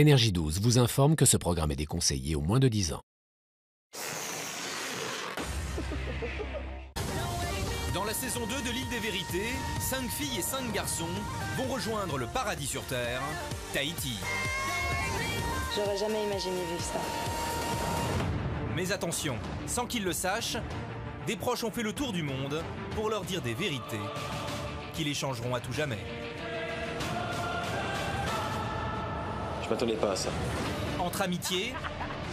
Énergie 12 vous informe que ce programme est déconseillé aux moins de 10 ans. Dans la saison 2 de l'Île des Vérités, 5 filles et 5 garçons vont rejoindre le paradis sur Terre, Tahiti. J'aurais jamais imaginé vivre ça. Mais attention, sans qu'ils le sachent, des proches ont fait le tour du monde pour leur dire des vérités qui les changeront à tout jamais. Je m'attendais pas à ça. Entre amitié,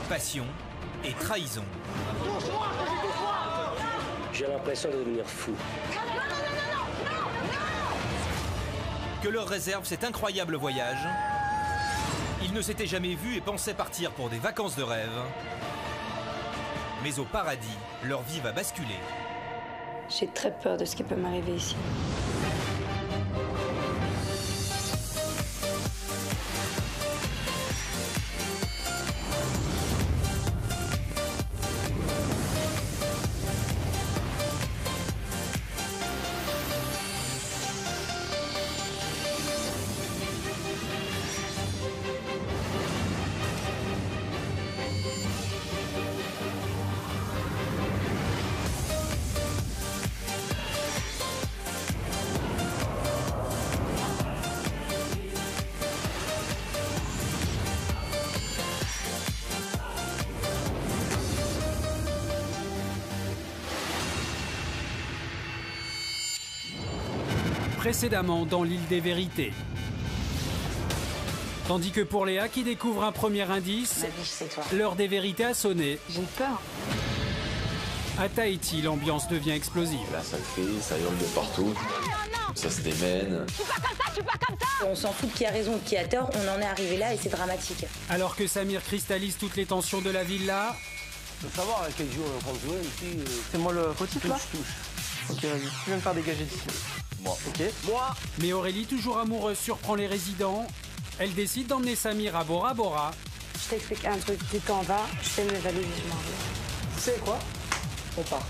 passion et trahison. J'ai l'impression de devenir fou. Que leur réserve cet incroyable voyage. Ils ne s'étaient jamais vus et pensaient partir pour des vacances de rêve. Mais au paradis, leur vie va basculer. J'ai très peur de ce qui peut m'arriver ici. Précédemment dans l'île des vérités. Tandis que pour Léa qui découvre un premier indice, Ma biche, c'est toi. l'heure des vérités a sonné. J'ai peur. À Tahiti, l'ambiance devient explosive. Là, ça crie, ça hurle de partout. Ça se démène. On s'en fout de qui a raison ou qui a tort, on en est arrivé là et c'est dramatique. Alors que Samir cristallise toutes les tensions de la villa, Je veux savoir à quel jour on va jouer ici. C'est moi le fautif là Touche. Ok, vas-y. Tu viens me faire dégager d'ici. Moi. Ok. Moi, mais Aurélie, toujours amoureuse, surprend les résidents. Elle décide d'emmener Samir à Bora Bora. Je t'explique un truc, tu t'en vas, je fais mes valises, je m'en vais. Tu sais quoi? On part.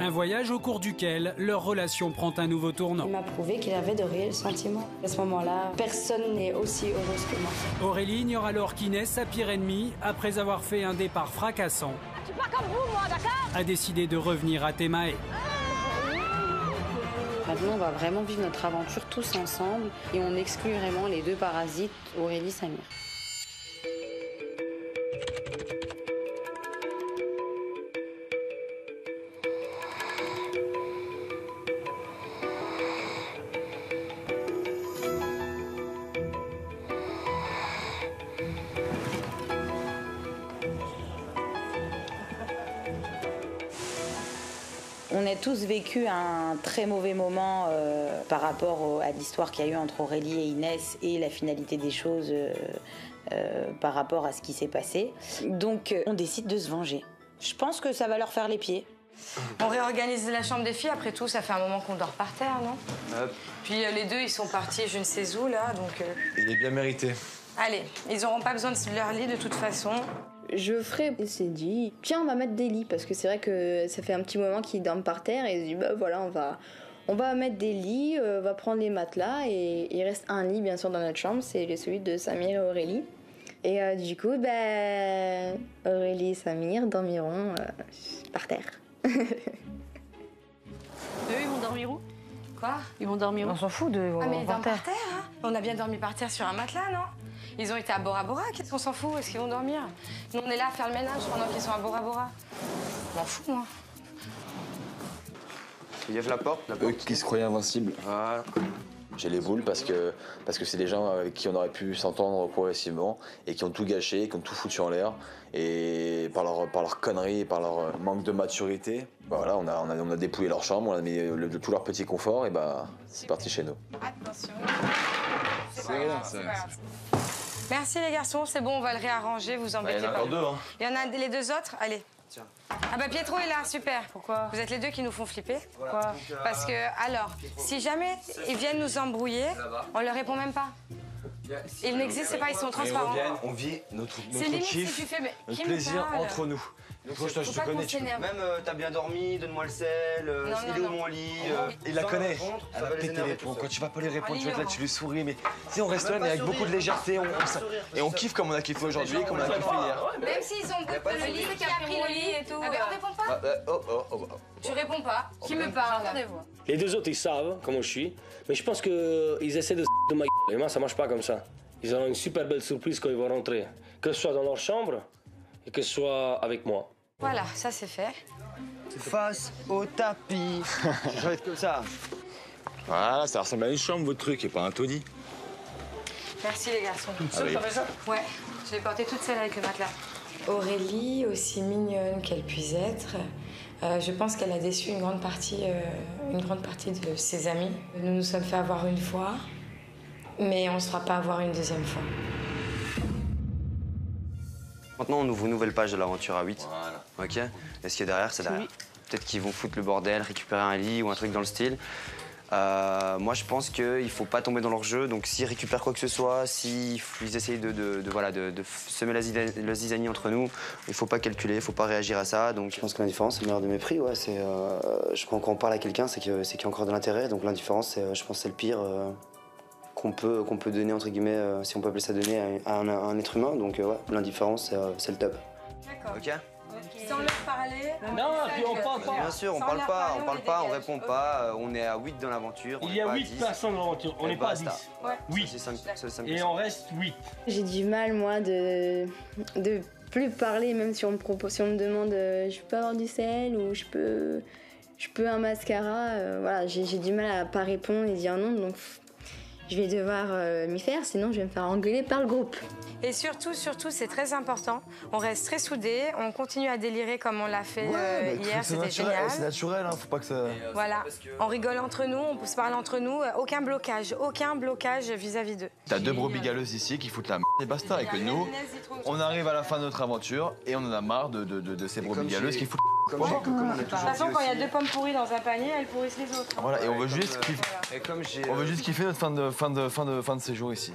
Un voyage au cours duquel leur relation prend un nouveau tournant. Il m'a prouvé qu'il avait de réels sentiments. À ce moment-là, personne n'est aussi heureuse que moi. Aurélie ignore alors qu'Inès, sa pire ennemie, après avoir fait un départ fracassant, a décidé de revenir à Temae. Maintenant, on va vraiment vivre notre aventure tous ensemble et on exclut vraiment les deux parasites, Aurélie et Samir. On a tous vécu un très mauvais moment par rapport à l'histoire qu'il y a eu entre Aurélie et Inès et la finalité des choses par rapport à ce qui s'est passé. Donc on décide de se venger. Je pense que ça va leur faire les pieds. On réorganise la chambre des filles, après tout, ça fait un moment qu'on dort par terre, non? Puis les deux, ils sont partis je ne sais où, là, donc... Il est bien mérité. Allez, ils n'auront pas besoin de leur lit, de toute façon. Geoffrey s'est dit tiens, on va mettre des lits parce que c'est vrai que ça fait un petit moment qu'ils dorment par terre et il se dit bah voilà, on va mettre des lits, on va prendre les matelas et il reste un lit bien sûr dans notre chambre, c'est celui de Samir et Aurélie. Et du coup, Aurélie et Samir dormiront par terre. Eux, ils vont dormir où? Quoi? Ils vont dormir où? On s'en fout de... Ah mais ils dorment par terre, hein? On a bien dormi par terre sur un matelas, non? Ils ont été à Bora Bora, qu'est-ce qu'on s'en fout? Est-ce qu'ils vont dormir? Nous, on est là à faire le ménage pendant qu'ils sont à Bora Bora. Je m'en fous, moi. Il y a la porte. Eux qui se croyaient invincibles. Voilà. J'ai les boules parce que c'est des gens avec qui on aurait pu s'entendre progressivement et qui ont tout gâché, qui ont tout foutu en l'air. Et par leur conneries, par leur manque de maturité, voilà, on a dépouillé leur chambre, on a mis tout leur petit confort et c'est parti chez nous. Attention. C'est rien, ça. Merci les garçons, c'est bon, on va le réarranger, vous embêtez pas. Il y en a encore deux, hein. Il y en a les deux autres, allez. Tiens. Ah bah Pietro est là, super. Pourquoi? Vous êtes les deux qui nous font flipper. Pourquoi? Parce que, alors, si jamais ils viennent nous embrouiller, on leur répond même pas. Ils n'existent pas, ils sont transparents. On vit notre C'est limite kiff, si tu fais, mais notre qui nous plaisir parle? entre nous. Donc, je te connais. Même t'as bien dormi, donne-moi le sel, il est où mon lit. Il la connaît. Elle a pété les plombs. Quand tu vas pas lui répondre, tu vas être là, tu lui souris. Mais si on reste là, mais avec beaucoup de légèreté, et on kiffe comme on a kiffé aujourd'hui, comme on a kiffé hier. Même s'ils sont le lit, qui a pris le lit et tout. Ah ben on répond pas. Tu réponds pas. Qui me parle? Les deux autres, ils savent comment je suis, mais je pense qu'ils essaient de de ma gueule. Et moi, ça marche pas comme ça. Ils auront une super belle surprise quand ils vont rentrer, que ce soit dans leur chambre et que ce soit avec moi. Voilà, ça c'est fait. Face au tapis. Je vais être comme ça. Voilà, ça ressemble à une chambre, votre truc, et pas un taudis. Merci les garçons. Toute seule, t'as fait ça? Ouais, je l'ai portée toute seule avec le matelas. Aurélie, aussi mignonne qu'elle puisse être, je pense qu'elle a déçu une grande partie de ses amis. Nous nous sommes fait avoir une fois, mais on ne se fera pas avoir une deuxième fois. Maintenant, on ouvre une nouvelle page de l'aventure à 8. Voilà. Ok. Et ce qui est derrière, c'est derrière. Peut-être qu'ils vont foutre le bordel, récupérer un lit ou un truc dans le style. Moi, je pense qu'il ne faut pas tomber dans leur jeu. Donc, s'ils récupèrent quoi que ce soit, s'ils essayent de semer la zizanie entre nous, il ne faut pas calculer, il ne faut pas réagir à ça. Donc, je pense que l'indifférence, c'est le meilleur de mépris. Ouais, je pense qu'on parle à quelqu'un, c'est qu'il y a encore de l'intérêt. Donc, l'indifférence, je pense que c'est le pire qu'on peut donner, entre guillemets, si on peut appeler ça donner à un être humain. Donc, ouais, l'indifférence, c'est le top. D'accord. Ok. Sans leur parler. Non, puis on parle pas. Bien sûr, on parle pas, on répond pas. On est à 8 dans l'aventure. Il y a 8 personnes dans l'aventure, on n'est pas à 10. Ouais. 8. Et on reste 8. J'ai du mal, moi, de plus parler, même si on me demande je peux avoir du sel ou je peux un mascara. Voilà, j'ai du mal à pas répondre et dire non, donc je vais devoir m'y faire, sinon je vais me faire engueuler par le groupe. Et surtout, c'est très important. On reste très soudés, on continue à délirer comme on l'a fait hier, c'était génial. C'est naturel, hein, faut pas que ça... Voilà, on rigole entre nous, on se parle entre nous, aucun blocage vis-à-vis d'eux. T'as deux brebis galeuses ici qui foutent la merde et basta. Et que nous, on arrive à la fin de notre aventure et on en a marre de ces brebis galeuses qui foutent de toute façon, quand il y a 2 pommes pourries dans un panier, elles pourrissent les autres. Voilà, et on veut juste kiffer notre fin de séjour ici.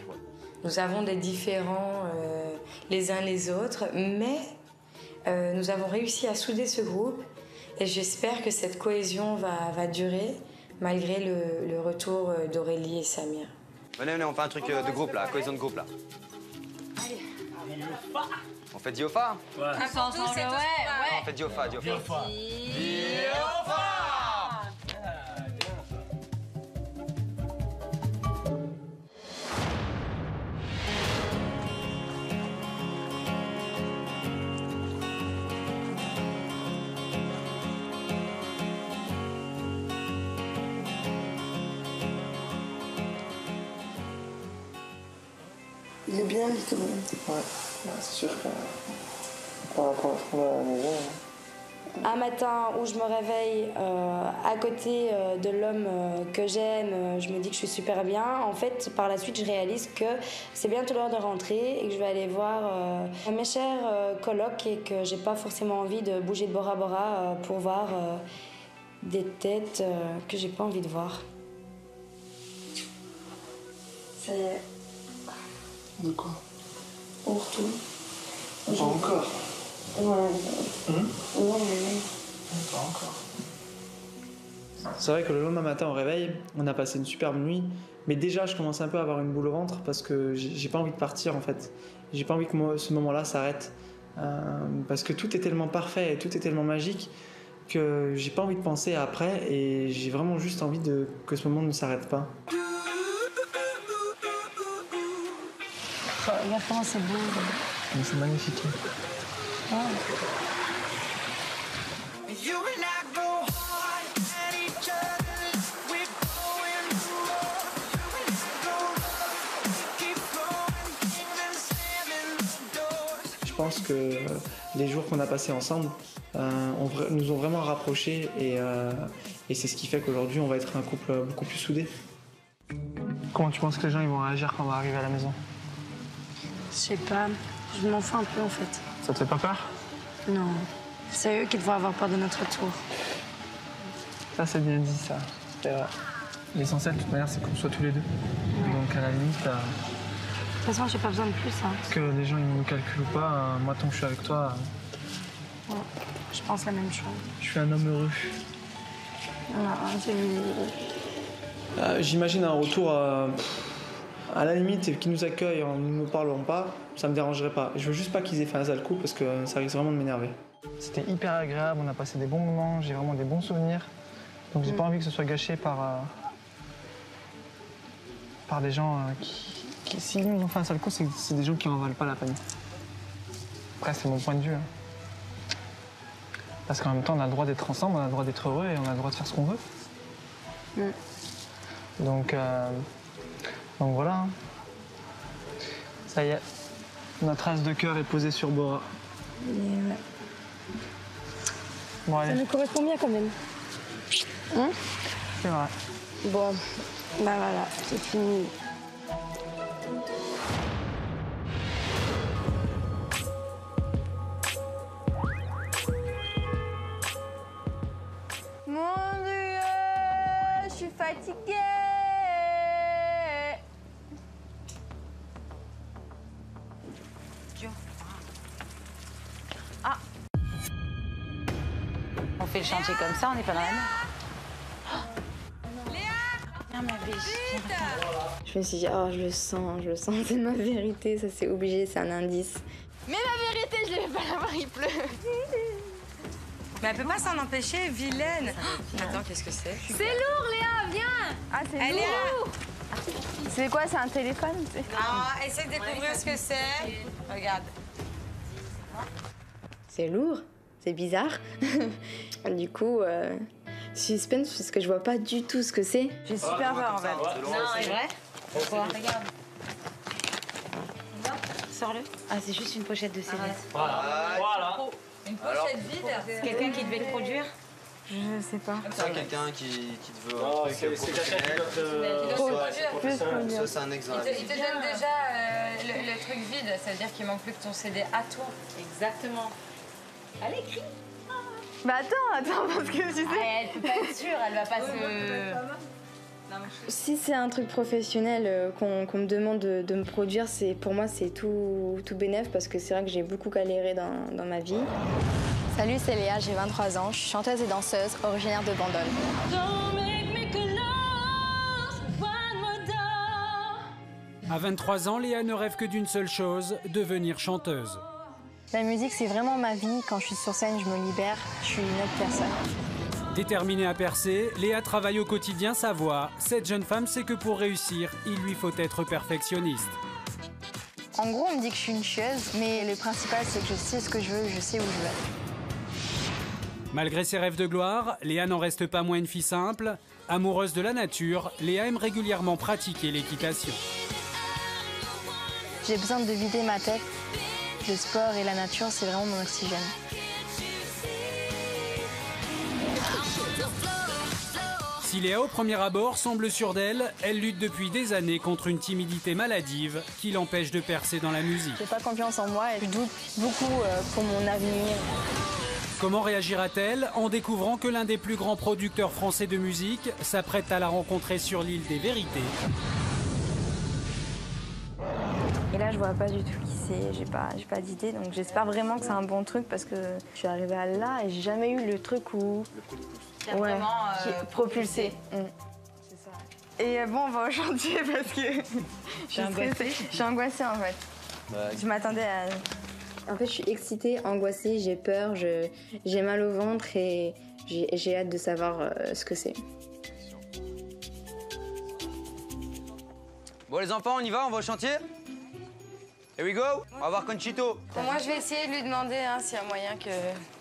Nous avons des différends les uns les autres, mais nous avons réussi à souder ce groupe et j'espère que cette cohésion va durer malgré le retour d'Aurélie et Samir. Venez, on fait un truc de groupe là, cohésion de groupe là. Allez. On fait Diofa? Ouais. On fait Diofa. Il est bien, il est bon. Ouais, c'est sûr que par rapport à ce qu'on a à la maison. Un matin où je me réveille à côté de l'homme que j'aime, je me dis que je suis super bien. En fait, par la suite, je réalise que c'est bientôt l'heure de rentrer et que je vais aller voir mes chers colocs et que j'ai pas forcément envie de bouger de bord à bord pour voir des têtes que j'ai pas envie de voir. Ça y est. De quoi? On retourne. Pas encore. Ouais. Non, mais pas encore. C'est vrai que le lendemain matin au réveil, on a passé une superbe nuit, mais déjà je commence un peu à avoir une boule au ventre parce que j'ai pas envie de partir en fait. J'ai pas envie que ce moment-là s'arrête parce que tout est tellement parfait et tout est tellement magique que j'ai pas envie de penser à après et j'ai vraiment juste envie que ce moment ne s'arrête pas. Regarde comment c'est beau. C'est magnifique. Ouais. Je pense que les jours qu'on a passés ensemble nous ont vraiment rapprochés et c'est ce qui fait qu'aujourd'hui on va être un couple beaucoup plus soudé. Comment tu penses que les gens ils vont réagir quand on va arriver à la maison? Je sais pas, je m'en fous un peu en fait. Ça te fait pas peur? Non, c'est eux qui devraient avoir peur de notre retour. Ça c'est bien dit ça, c'est vrai. L'essentiel de toute manière c'est qu'on soit tous les deux. Donc à la limite... De toute façon j'ai pas besoin de plus. Que les gens ils nous calculent ou pas, moi tant que je suis avec toi, Ouais, je pense la même chose. Je suis un homme heureux. J'imagine un retour à la limite qu'ils nous accueillent en ne nous parlant pas, ça me dérangerait pas. Je veux juste pas qu'ils aient fait un sale coup parce que ça risque vraiment de m'énerver. C'était hyper agréable, on a passé des bons moments, j'ai vraiment des bons souvenirs. Donc j'ai pas envie que ce soit gâché par des gens qui s'ils nous ont fait un sale coup, c'est des gens qui en valent pas la peine. Après, c'est mon point de vue. Hein. Parce qu'en même temps, on a le droit d'être ensemble, on a le droit d'être heureux et on a le droit de faire ce qu'on veut. Donc voilà. Hein. Ça y est, notre trace de cœur est posée sur Bora. Ouais. Bon, allez. Ça nous correspond bien quand même. Hein? C'est vrai. Bon, bah voilà, c'est fini. Mon Dieu, je suis fatiguée. Ah. On fait le chantier comme ça, on n'est pas dans la mer. Viens ma biche. Je me suis dit, oh, je le sens, c'est ma vérité, ça c'est obligé, c'est un indice. Mais ma vérité, je ne vais pas l'avoir, il pleut. Mais elle peut pas s'en empêcher, vilaine. Attends, qu'est-ce que c'est? C'est lourd, Léa, viens. Ah, c'est lourd. Léa. C'est quoi, c'est un téléphone? Ah, essaye de découvrir ce que c'est. Regarde. C'est lourd, c'est bizarre. Du coup, suspense parce que je vois pas du tout ce que c'est. J'ai super peur en fait. Non, c'est vrai? Pourquoi? Regarde. Sors-le. Ah, c'est juste une pochette de CD. Voilà. Une pochette vide. Quelqu'un qui devait le produire? Je sais pas. C'est quelqu'un qui te veut. C'est quelqu'un qui doit te. Ça, c'est un ex dans la Il te donne déjà le truc vide, ça veut dire qu'il manque plus que ton CD à toi. Exactement. Elle écrit. Bah attends, parce que tu sais. Elle peut pas être sûre, elle va pas se... Si c'est un truc professionnel qu'on me demande de me produire, pour moi c'est tout bénef parce que c'est vrai que j'ai beaucoup galéré dans ma vie. Salut, c'est Léa, j'ai 23 ans, je suis chanteuse et danseuse, originaire de Bandol. À 23 ans, Léa ne rêve que d'une seule chose, devenir chanteuse. La musique, c'est vraiment ma vie. Quand je suis sur scène, je me libère, je suis une autre personne. Déterminée à percer, Léa travaille au quotidien sa voix. Cette jeune femme sait que pour réussir, il lui faut être perfectionniste. En gros, on me dit que je suis une chieuse, mais le principal, c'est que je sais ce que je veux, je sais où je veux aller. Malgré ses rêves de gloire, Léa n'en reste pas moins une fille simple. Amoureuse de la nature, Léa aime régulièrement pratiquer l'équitation. J'ai besoin de vider ma tête. Le sport et la nature, c'est vraiment mon oxygène. Si Léa, au premier abord, semble sûre d'elle, elle lutte depuis des années contre une timidité maladive qui l'empêche de percer dans la musique. J'ai pas confiance en moi et je doute beaucoup pour mon avenir. Comment réagira-t-elle en découvrant que l'un des plus grands producteurs français de musique s'apprête à la rencontrer sur l'île des Vérités? Et là, je vois pas du tout qui c'est, j'ai pas d'idée, donc j'espère vraiment que c'est un bon truc parce que je suis arrivée à là et j'ai jamais eu le truc où... Qui a vraiment propulsé. C'est ça. Et bon, on va au chantier parce que je suis angoissée en fait. Je m'attendais à... En fait, je suis excitée, angoissée, j'ai peur, j'ai mal au ventre et j'ai hâte de savoir ce que c'est. Bon les enfants, on y va, on va au chantier? Here we go. On va voir Conchito. Bon, moi, je vais essayer de lui demander s'il y a moyen que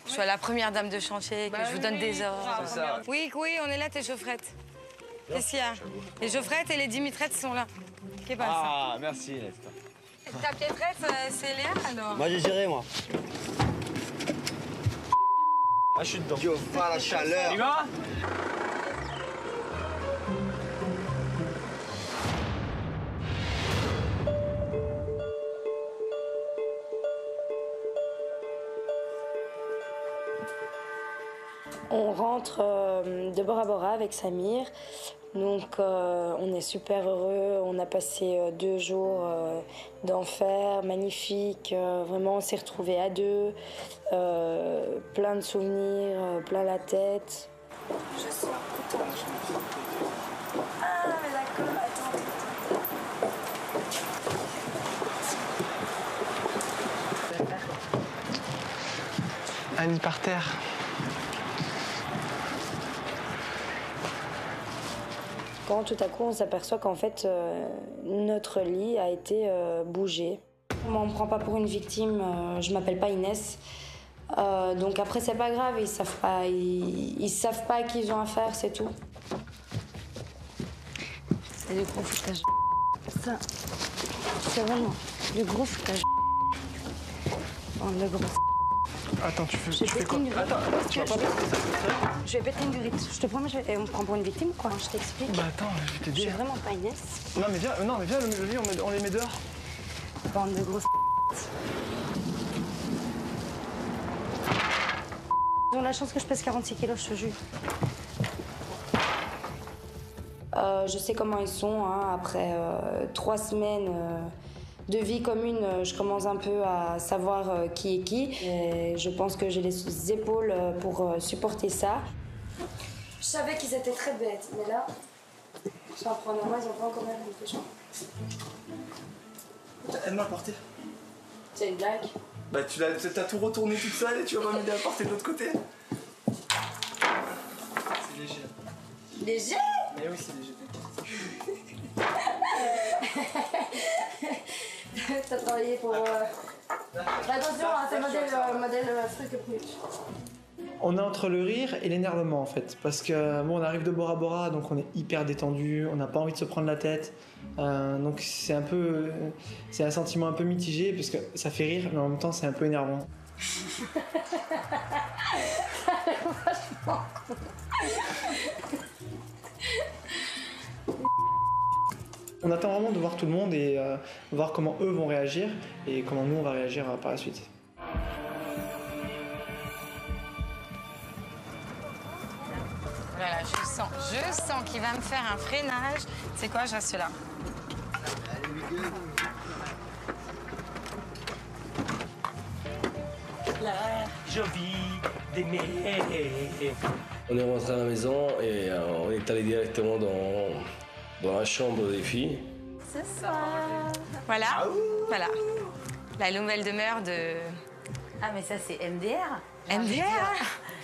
je sois la première dame de chantier, que je vous donne des ordres. C'est ça. Oui, on est là, tes chaufferettes. Qu'est-ce qu'il y a? Les chaufferettes et les dimitrettes sont là. Qu'est-ce que Ah, merci, Nesta. Ta piétrette, c'est Léa, alors? Moi, j'ai géré, moi. Ah, je suis dedans. Yo, pas la chaleur. Il va? On rentre de Bora Bora avec Samir. Donc on est super heureux, on a passé 2 jours d'enfer, magnifique, vraiment on s'est retrouvés à 2, plein de souvenirs, plein la tête. Je sens. Ah mais d'accord, attends. Annie par terre. Quand tout à coup on s'aperçoit qu'en fait notre lit a été bougé. Moi on me prend pas pour une victime, je m'appelle pas Inès. Donc après c'est pas grave, ils savent pas à qui ils ont affaire, c'est tout. C'est du gros foutage. Ça, c'est vraiment du gros foutage. Oh, le gros. Attends, tu fais quoi? Attends, tu vas pas faire ça. Je vais péter une durite. Je te promets, on me prend pour une victime ou quoi? Je t'explique. Bah attends, je vais t'aider. Je suis vraiment pas Inès. Non mais viens, le lit, on les met dehors. Bande de grosses. Ils ont la chance que je pèse 46 kilos, je te jure. Je sais comment ils sont, hein. Après 3 semaines de vie commune, je commence un peu à savoir qui est qui. Et je pense que j'ai les épaules pour supporter ça. Je savais qu'ils étaient très bêtes, mais là, je vais en prendre moi, ils ont pas encore même fait chaud. Elle m'a porté. C'est une blague. Bah t'as tout retourné toute seule et tu vas m'aider à porter de l'autre côté. C'est léger. Léger? Mais oui, c'est léger. T'as travaillé pour... Attention, hein, c'est modèle truc plus. On est entre le rire et l'énervement en fait, parce que bon, on arrive de Bora Bora, donc on est hyper détendu, on n'a pas envie de se prendre la tête, donc c'est un sentiment un peu mitigé, parce que ça fait rire, mais en même temps c'est un peu énervant. Vachement con. On attend vraiment de voir tout le monde et voir comment eux vont réagir et comment nous on va réagir par la suite. Voilà, je sens qu'il va me faire un freinage. C'est quoi, je reste là. Je vis d'aimer. On est rentré à la maison et on est allé directement dans la chambre des filles. Ce soir. Voilà. Voilà. La nouvelle demeure de... Ah, mais ça, c'est MDR. MDR.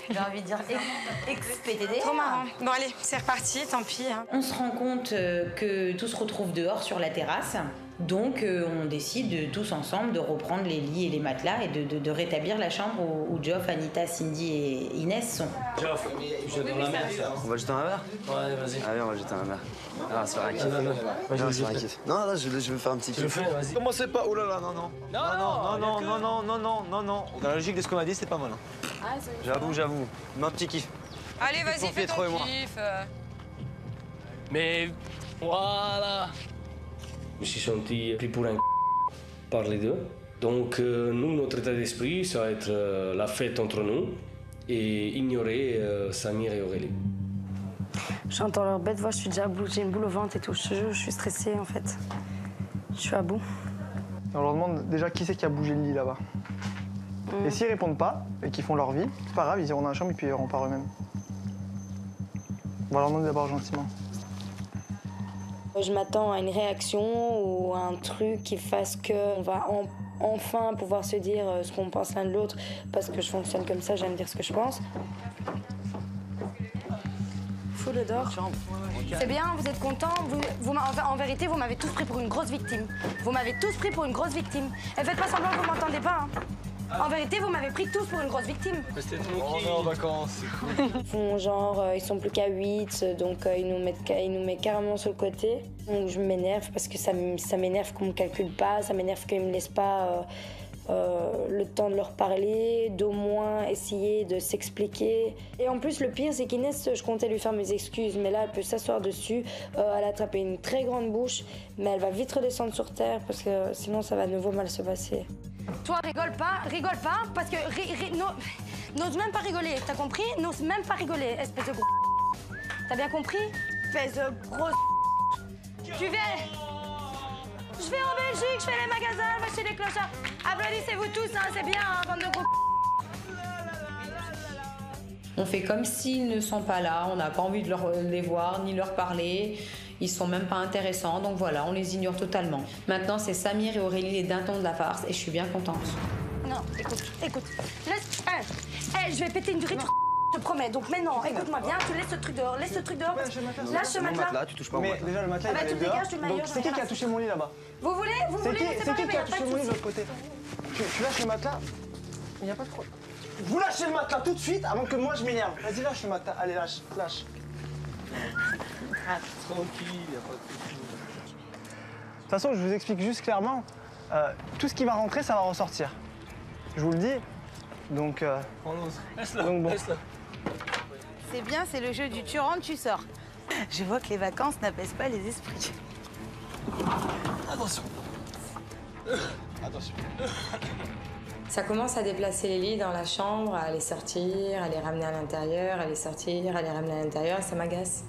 J'ai envie de dire ex-PTDR. Trop marrant. Bon, allez, c'est reparti, tant pis. Hein. On se rend compte que tout se retrouve dehors sur la terrasse. Donc, on décide tous ensemble de reprendre les lits et les matelas et de rétablir la chambre où Geoff, Anita, Cindy et Inès sont. Geoff, je vais dans la mer. On va jeter un verre? Ouais, vas-y. Allez, on va jeter un verre. Ah, c'est vrai. Non, là, je veux faire un petit kiff. Vas-y. Commencez pas, oh là là, non. Non. Dans la logique de ce qu'on a dit, c'est pas mal. J'avoue. Mais un petit kiff. Allez, vas-y, fais ton kiff. Mais voilà. Je me suis senti pris pour un par les deux. Donc nous, notre état d'esprit, ça va être la fête entre nous et ignorer Samir et Aurélie. J'entends leur bête voix, je suis déjà à bout, j'ai une boule au ventre et tout. Je te jure, je suis stressée en fait. Je suis à bout. On leur demande déjà qui c'est qui a bougé le lit là-bas. Et s'ils répondent pas et qu'ils font leur vie, c'est pas grave, ils iront dans la chambre et puis ils iront par eux-mêmes. On va leur demander d'abord gentiment. Je m'attends à une réaction ou à un truc qui fasse qu'on va enfin pouvoir se dire ce qu'on pense l'un de l'autre, parce que je fonctionne comme ça, j'aime dire ce que je pense. Fou le dehors. C'est bien, vous êtes contents. En vérité, vous m'avez tous pris pour une grosse victime. Vous m'avez tous pris pour une grosse victime. Et faites pas semblant que vous m'entendez pas. Hein. En vérité, vous m'avez pris tous pour une grosse victime. On est en vacances, c'est cool. Ils font genre, ils sont plus qu'à 8, donc ils nous mettent carrément sur le côté. Donc je m'énerve parce que ça m'énerve qu'on me calcule pas, ça m'énerve qu'ils me laissent pas le temps de leur parler, d'au moins essayer de s'expliquer. Et en plus, le pire, c'est qu'Inès, je comptais lui faire mes excuses, mais là, elle peut s'asseoir dessus. Elle a tapé une très grande bouche, mais elle va vite redescendre sur terre parce que sinon, ça va de nouveau mal se passer. Toi, rigole pas, parce que n'ose même pas rigoler, t'as compris? N'ose même pas rigoler, espèce de gros. T'as bien compris? espèce de grosse. Tu viens. Je vais en Belgique, je fais les magasins, je vais chez les clochards. Applaudissez-vous tous, hein, c'est bien, hein, bande de gros. On fait comme s'ils ne sont pas là, on n'a pas envie de les voir ni leur parler. Ils sont même pas intéressants, donc voilà, on les ignore totalement. Maintenant, c'est Samir et Aurélie les dindons de la farce et je suis bien contente. Non, écoute. Laisse. Je vais péter une durée, je te promets. Donc maintenant, écoute-moi bien, tu laisses ce truc dehors, Lâche ce matelas. Tu touches pas au Mais matelas. déjà, le matelas, Ah bah, il tu est dehors. dégages, tu le maillot, Donc, j'en c'est ai qui rien qui à a touché mon lit là-bas? Vous voulez C'est qui qui a pas touché de mon lit de souci. l'autre côté? Tu lâches le matelas. Il n'y a pas de problème. Vous lâchez le matelas tout de suite avant que moi je m'énerve. Vas-y, lâche le matelas. Allez, lâche. Tranquille, y a pas de soucis. De toute façon, je vous explique juste clairement, tout ce qui va rentrer, ça va ressortir. Je vous le dis. Donc bon. C'est bien, c'est le jeu du tu rentres, tu sors. Je vois que les vacances n'apaisent pas les esprits. Attention. Ça commence à déplacer les lits dans la chambre, à les sortir, à les ramener à l'intérieur, à les sortir, à les ramener à l'intérieur, ça m'agace.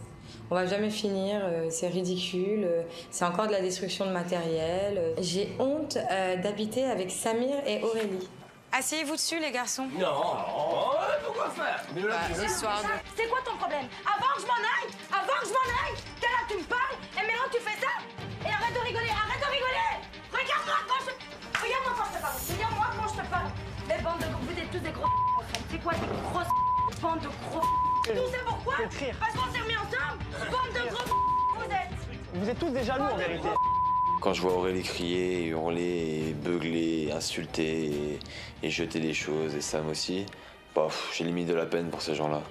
On va jamais finir, c'est ridicule, c'est encore de la destruction de matériel. J'ai honte d'habiter avec Samir et Aurélie. Asseyez-vous dessus, les garçons. Non, pourquoi faire? Histoire de... C'est quoi ton problème? Avant que je m'en aille, t'es là, tu me parles, et maintenant tu fais ça? Et arrête de rigoler. Regarde-moi quand je te parle. Les bandes de gros, vous êtes tous des gros ensemble. C'est quoi des grosses bandes de gros? Tout ça pourquoi? Parce qu'on s'est remis ensemble. Bande de gros vous êtes. Vous êtes tous des jaloux en vérité. Quand je vois Aurélie crier, hurler, beugler, insulter et jeter des choses, et Sam aussi, bah, j'ai limite de la peine pour ces gens-là.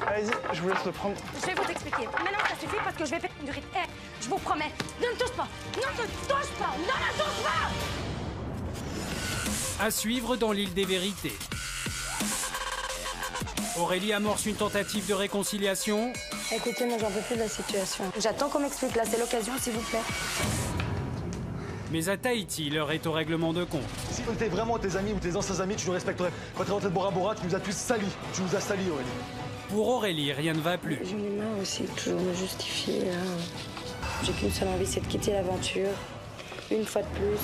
Allez-y, je vous laisse le prendre. Je vais vous expliquer. Maintenant, ça suffit parce que je vais faire une durite. Je vous promets, ne me touche pas. Ne la touche pas. À suivre dans l'île des vérités. Aurélie amorce une tentative de réconciliation. Écoutez, moi j'en peux plus de la situation. J'attends qu'on m'explique, là c'est l'occasion s'il vous plaît. Mais à Tahiti, l'heure est au règlement de compte. Si on était vraiment tes amis ou tes anciens amis, tu nous respecterais. Quand t'es rentré de Bora Bora, tu nous as tous salis. Tu nous as salis, Aurélie. Pour Aurélie, rien ne va plus. J'en ai marre aussi de toujours me justifier. J'ai qu'une seule envie, c'est de quitter l'aventure. Une fois de plus.